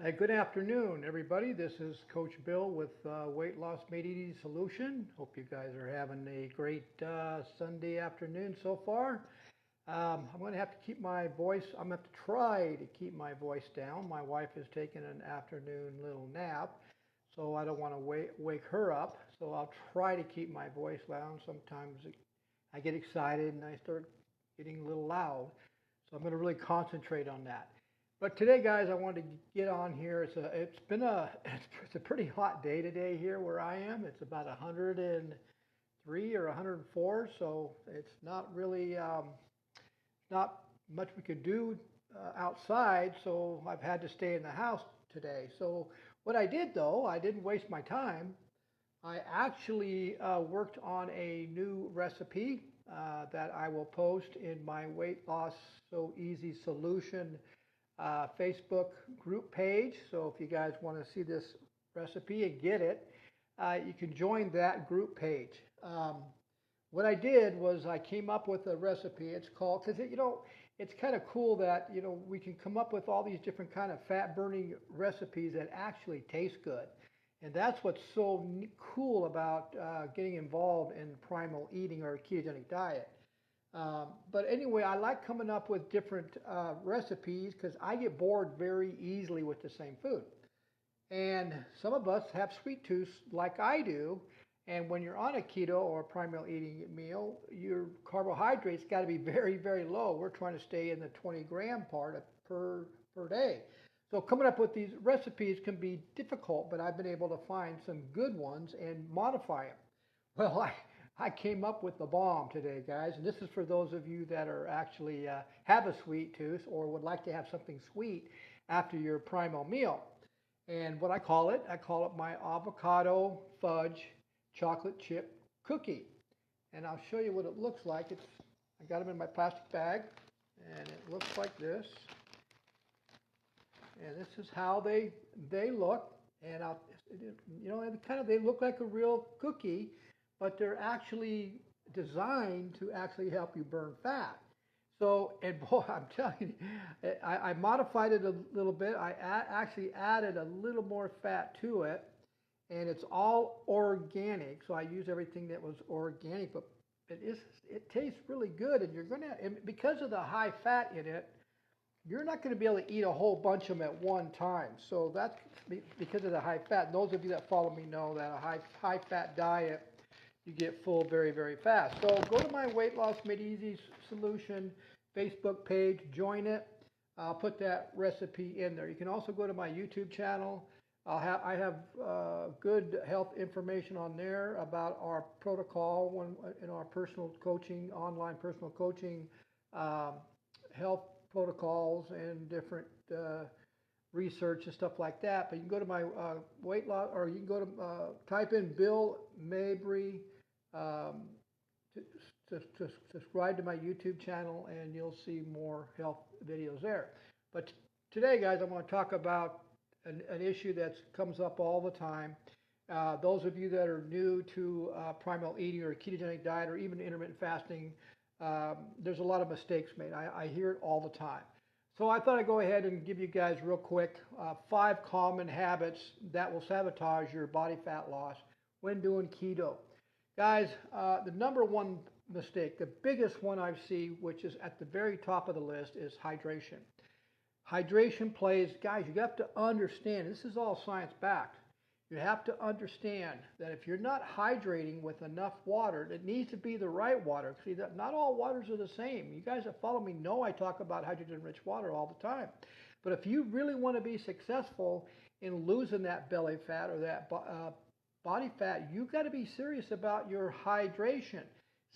Good afternoon, everybody. This is Coach Bill with Weight Loss Made Easy Solution. Hope you guys are having a great Sunday afternoon so far. I'm going to have to keep my voice, I'm going to have to try to keep my voice down. My wife is taking an afternoon little nap, so I don't want to wake her up. So I'll try to keep my voice down. Sometimes I get excited and I start getting a little loud. So I'm going to really concentrate on that. But today, guys, I wanted to get on here. It's been a it's a pretty hot day today here where I am. It's about 103 or 104, so it's not really not much we could do outside. So I've had to stay in the house today. So what I did though, I didn't waste my time. I actually worked on a new recipe that I will post in my Weight Loss So Easy Solution Facebook group page. So if you guys want to see this recipe and get it, you can join that group page. What I did was I came up with a recipe. It's called, because it's kind of cool that we can come up with all these different kind of fat burning recipes that actually taste good. And that's what's so cool about getting involved in primal eating or a ketogenic diet. But anyway, I like coming up with different recipes because I get bored very easily with the same food. And some of us have sweet tooth like I do. And when you're on a keto or a primal eating meal, your carbohydrates got to be very, very low. We're trying to stay in the 20-gram part per day. So coming up with these recipes can be difficult, but I've been able to find some good ones and modify them. Well, I came up with the bomb today, guys, and this is for those of you that are actually have a sweet tooth or would like to have something sweet after your primal meal. And what I call it my avocado fudge chocolate chip cookie. And I'll show you what it looks like. I got them in my plastic bag, and it looks like this. And this is how they look. And they look like a real cookie, but they're actually designed to actually help you burn fat. So, and boy, I'm telling you, I modified it a little bit. I actually added a little more fat to it, and it's all organic. So I use everything that was organic, but it tastes really good, and because of the high fat in it, you're not going to be able to eat a whole bunch of them at one time. So that's because of the high fat. And those of you that follow me know that a high fat diet, you get full very, very fast. So go to my Weight Loss Made Easy Solution Facebook page, join it. I'll put that recipe in there. You can also go to my YouTube channel. I have good health information on there about our protocol in our personal coaching, online personal coaching, health protocols and different research and stuff like that. But you can go to my weight loss, or you can go to type in Bill Mabry to subscribe to my YouTube channel, and you'll see more health videos there. But today, guys, I want to talk about an issue that comes up all the time. Those of you that are new to primal eating or ketogenic diet or even intermittent fasting, there's a lot of mistakes made. I hear it all the time. So I thought I'd go ahead and give you guys real quick 5 common habits that will sabotage your body fat loss when doing keto. Guys, the number one mistake, the biggest one I see, which is at the very top of the list, is hydration. Hydration plays, guys, you have to understand, this is all science backed. You have to understand that if you're not hydrating with enough water, it needs to be the right water. See, not all waters are the same. You guys that follow me know I talk about hydrogen-rich water all the time. But if you really want to be successful in losing that belly fat or that body fat, you've got to be serious about your hydration,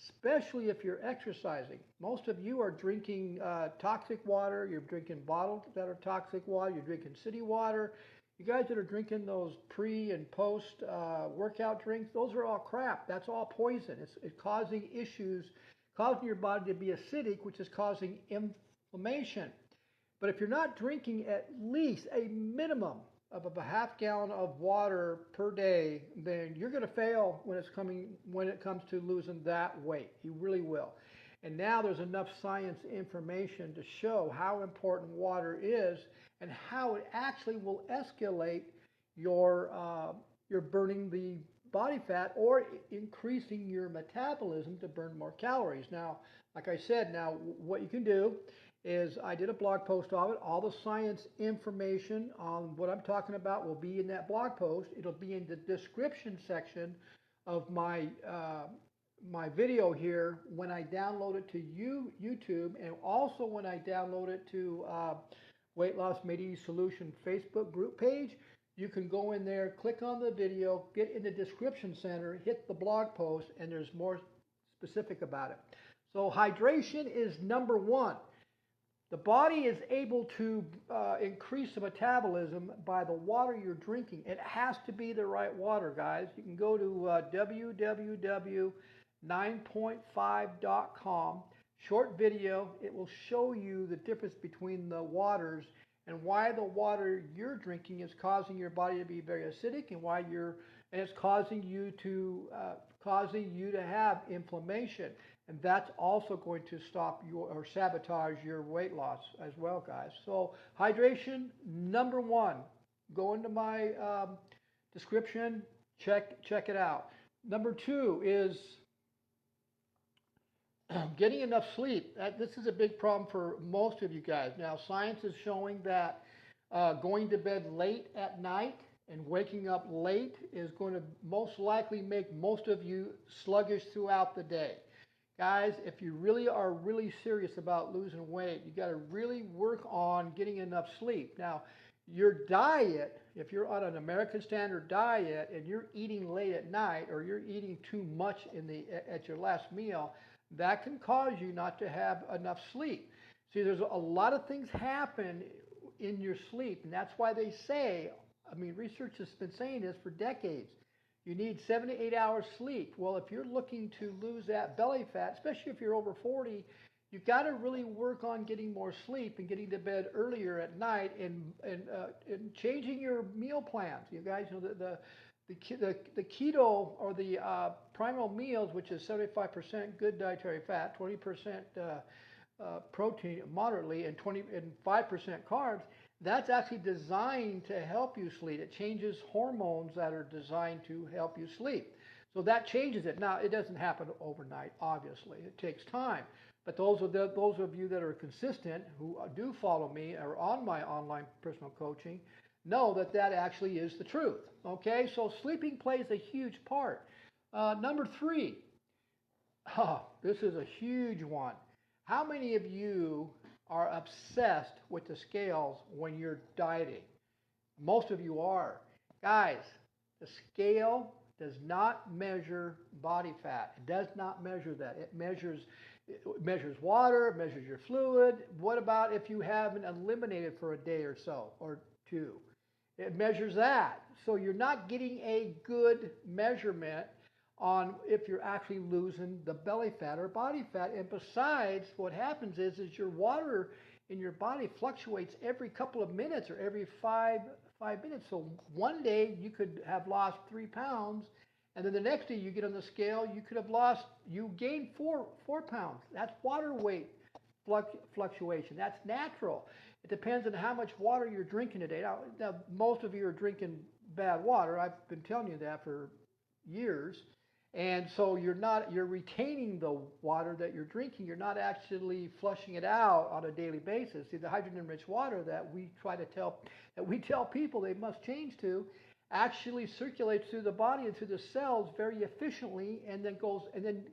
especially if you're exercising. Most of you are drinking toxic water. You're drinking bottles that are toxic water. You're drinking city water. You guys that are drinking those pre and post workout drinks, those are all crap. That's all poison. It's causing issues, causing your body to be acidic, which is causing inflammation. But if you're not drinking at least a minimum of a half gallon of water per day, then you're going to fail when it comes to losing that weight. You really will. And now there's enough science information to show how important water is and how it actually will escalate your burning the body fat or increasing your metabolism to burn more calories. Now, like I said, now what you can do is I did a blog post of it. All the science information on what I'm talking about will be in that blog post. It'll be in the description section of my my video here when I download it to YouTube, and also when I download it to Weight Loss Made Easy Solution Facebook group page. You can go in there, click on the video, get in the description center, hit the blog post, and there's more specific about it. So hydration is number one. The body is able to increase the metabolism by the water you're drinking. It has to be the right water, guys. You can go to www.9point5.com. Short video. It will show you the difference between the waters and why the water you're drinking is causing your body to be very acidic, and why it's causing you to have inflammation. And that's also going to stop or sabotage your weight loss as well, guys. So hydration, number one. Go into my description, check it out. Number two is getting enough sleep. This is a big problem for most of you guys. Now, science is showing that going to bed late at night and waking up late is going to most likely make most of you sluggish throughout the day. Guys, if you really are serious about losing weight, you got to really work on getting enough sleep. Now, your diet, if you're on an American Standard diet and you're eating late at night, or you're eating too much at your last meal, that can cause you not to have enough sleep. See, there's a lot of things happen in your sleep, and that's why they say, research has been saying this for decades. You need 7 to 8 hours sleep. Well, if you're looking to lose that belly fat, especially if you're over 40, you've got to really work on getting more sleep and getting to bed earlier at night, and changing your meal plans. You guys know the keto, or the primal meals, which is 75% good dietary fat, 20% protein moderately, and 5% carbs. That's actually designed to help you sleep. It changes hormones that are designed to help you sleep. So that changes it. Now, it doesn't happen overnight, obviously. It takes time. But those of you that are consistent, who do follow me or on my online personal coaching, know that actually is the truth. Okay, so sleeping plays a huge part. Number three, this is a huge one. How many of you are obsessed with the scales when you're dieting? Most of you are. Guys, the scale does not measure body fat. It does not measure that. It measures water, it measures your fluid. What about if you haven't eliminated for a day or so, or two? It measures that. So you're not getting a good measurement on if you're actually losing the belly fat or body fat. And besides, what happens is your water in your body fluctuates every couple of minutes, or every five minutes. So one day you could have lost 3 pounds, and then the next day you get on the scale, you gained 4 pounds. That's water weight fluctuation. That's natural. It depends on how much water you're drinking a day. Now, most of you are drinking bad water. I've been telling you that for years. And so you're retaining the water that you're drinking. You're not actually flushing it out on a daily basis. See, the hydrogen-rich water that we tell people they must change to actually circulates through the body and through the cells very efficiently, and then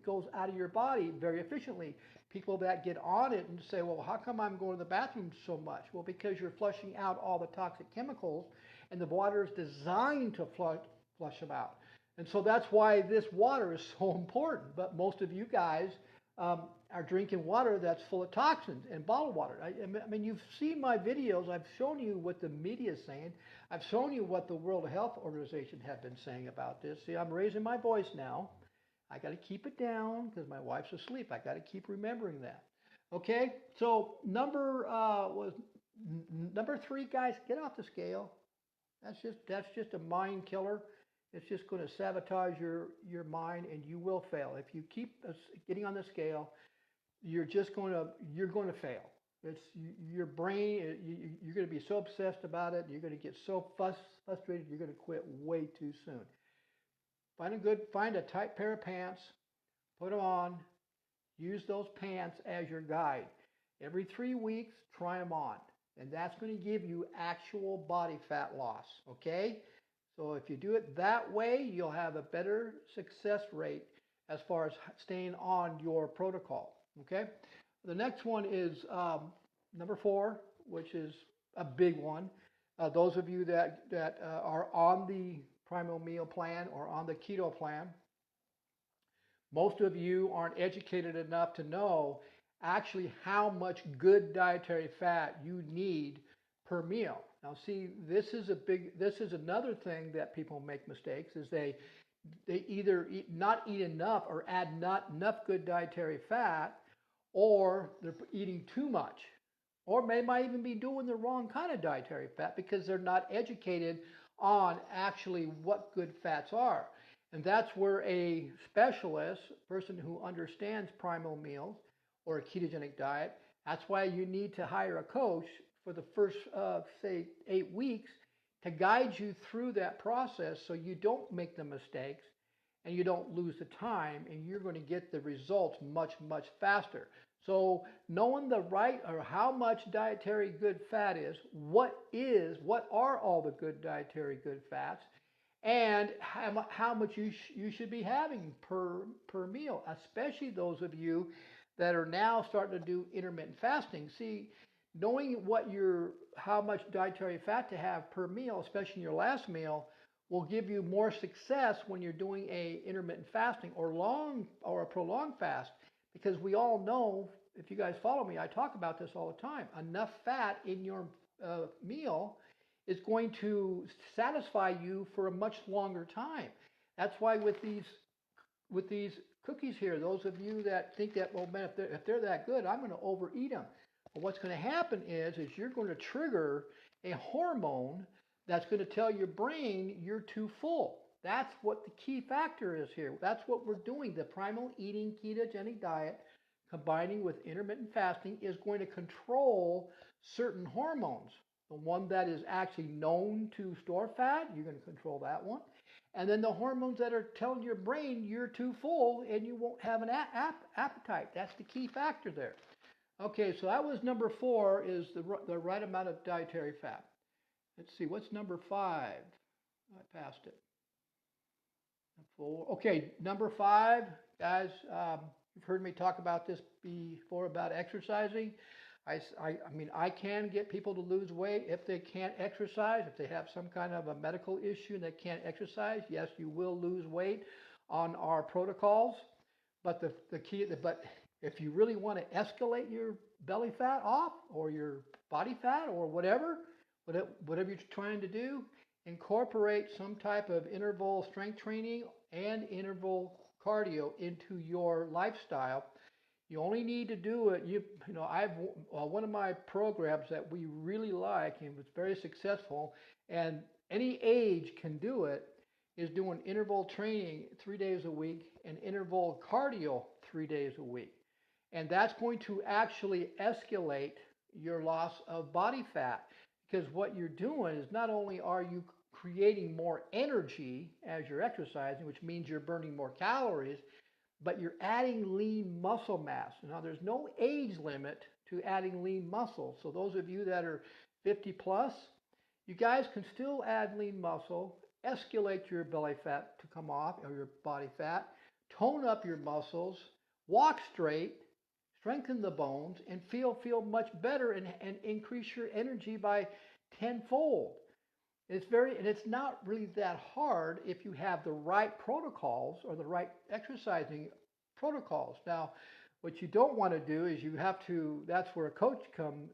goes out of your body very efficiently. People that get on it and say, well, how come I'm going to the bathroom so much? Well, because you're flushing out all the toxic chemicals, and the water is designed to flush them out. And so that's why this water is so important. But most of you guys are drinking water that's full of toxins and bottled water. I mean, you've seen my videos. I've shown you what the media is saying. I've shown you what the World Health Organization have been saying about this. See, I'm raising my voice now. I got to keep it down because my wife's asleep. I got to keep remembering that. Okay, so number 3, guys, get off the scale. That's just a mind killer. It's just going to sabotage your mind, and you will fail. If you keep getting on the scale, you're going to fail. It's your brain. You're going to be so obsessed about it. You're going to get so frustrated. You're going to quit way too soon. Find a tight pair of pants, put them on, use those pants as your guide. Every 3 weeks, try them on. And that's going to give you actual body fat loss, okay? So if you do it that way, you'll have a better success rate as far as staying on your protocol, okay? The next one is number 4, which is a big one. Those of you that are on the Primal Meal Plan or on the keto plan, most of you aren't educated enough to know actually how much good dietary fat you need per meal. Now see, this is another thing that people make mistakes, is they either not eat enough or add not enough good dietary fat, or they're eating too much. Or they might even be doing the wrong kind of dietary fat because they're not educated on actually what good fats are. And that's where a specialist, person who understands primal meals or a ketogenic diet, that's why you need to hire a coach for the first, say, 8 weeks to guide you through that process so you don't make the mistakes and you don't lose the time, and you're going to get the results much, much faster. So knowing the right or how much dietary good fat is, what are all the good dietary good fats, and how much you should be having per meal, especially those of you that are now starting to do intermittent fasting. See, knowing how much dietary fat to have per meal, especially in your last meal, will give you more success when you're doing a intermittent fasting or a prolonged fast. Because we all know, if you guys follow me, I talk about this all the time. Enough fat in your meal is going to satisfy you for a much longer time. That's why with these cookies here, those of you that think that, well, man, if they're that good, I'm going to overeat them. But what's going to happen is you're going to trigger a hormone that's going to tell your brain you're too full. That's what the key factor is here. That's what we're doing. The primal eating ketogenic diet combining with intermittent fasting is going to control certain hormones. The one that is actually known to store fat, you're going to control that one. And then the hormones that are telling your brain you're too full and you won't have an appetite. That's the key factor there. Okay, so that was number 4, is the right amount of dietary fat. Let's see, what's number 5? I passed it. 4. Okay, number 5, guys, you've heard me talk about this before about exercising. I mean, I can get people to lose weight if they can't exercise. If they have some kind of a medical issue and they can't exercise, yes, you will lose weight on our protocols. But but if you really want to escalate your belly fat off or your body fat or whatever you're trying to do, incorporate some type of interval strength training and interval cardio into your lifestyle. You only need to do it. I've one of my programs that we really like and was very successful, and any age can do it, is doing interval training 3 days a week and interval cardio 3 days a week. And that's going to actually escalate your loss of body fat, because what you're doing is not only are you creating more energy as you're exercising, which means you're burning more calories, but you're adding lean muscle mass. Now, there's no age limit to adding lean muscle. So those of you that are 50 plus, you guys can still add lean muscle, escalate your belly fat to come off, or your body fat, tone up your muscles, walk straight, strengthen the bones, and feel much better and increase your energy by tenfold. It's not really that hard if you have the right protocols or the right exercising protocols. Now, what you don't want to do is that's where a coach comes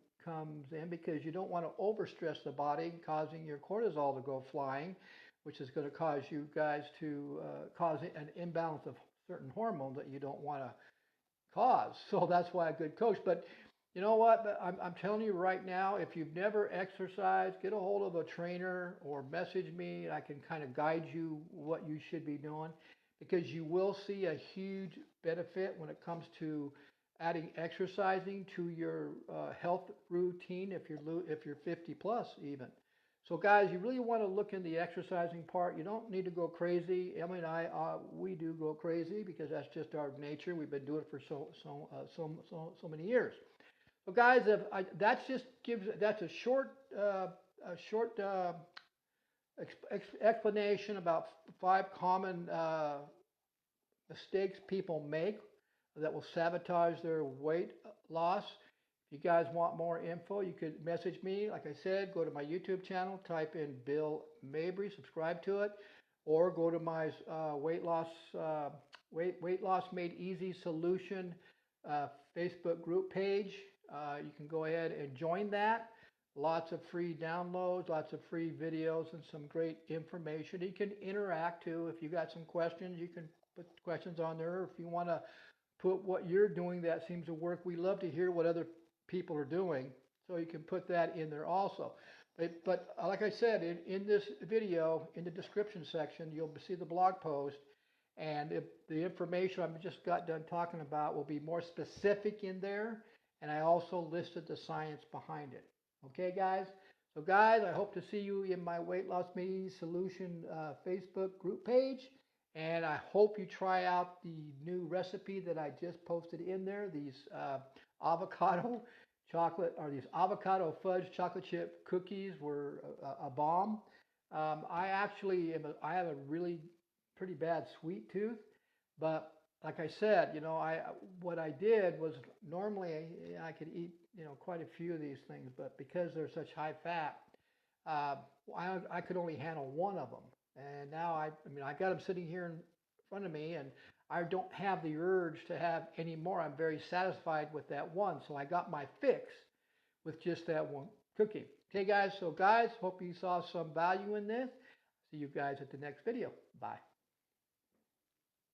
in, because you don't want to overstress the body, causing your cortisol to go flying, which is going to cause you guys to cause an imbalance of certain hormones that you don't want to cause. So that's why a good coach. But you know what? I'm telling you right now, if you've never exercised, get a hold of a trainer or message me. I can kind of guide you what you should be doing, because you will see a huge benefit when it comes to adding exercising to your health routine if you're 50 plus even. So guys, you really want to look in the exercising part. You don't need to go crazy. Emily and I, we do go crazy because that's just our nature. We've been doing it for so many years. So guys, that's a short explanation about 5 common mistakes people make that will sabotage their weight loss. If you guys want more info, you could message me. Like I said, go to my YouTube channel, type in Bill Mabry, subscribe to it, or go to my weight loss made easy solution Facebook group page. You can go ahead and join that. Lots of free downloads, lots of free videos, and some great information. You can interact too. If you got some questions, you can put questions on there. If you want to put what you're doing that seems to work, we love to hear what other people are doing, so you can put that in there also. But like I said, in this video, in the description section, you'll see the blog post, and if the information I've just got done talking about will be more specific in there, and I also listed the science behind it. Okay, guys? So guys, I hope to see you in my Weight Loss Made Solution Facebook group page. And I hope you try out the new recipe that I just posted in there. These avocado fudge chocolate chip cookies were a bomb. I have a really pretty bad sweet tooth, but like I said, what I did was normally I could eat quite a few of these things, but because they're such high fat, I could only handle one of them. And now I got them sitting here in front of me, and I don't have the urge to have any more. I'm very satisfied with that one. So I got my fix with just that one cookie. Okay, guys. So guys, hope you saw some value in this. See you guys at the next video. Bye.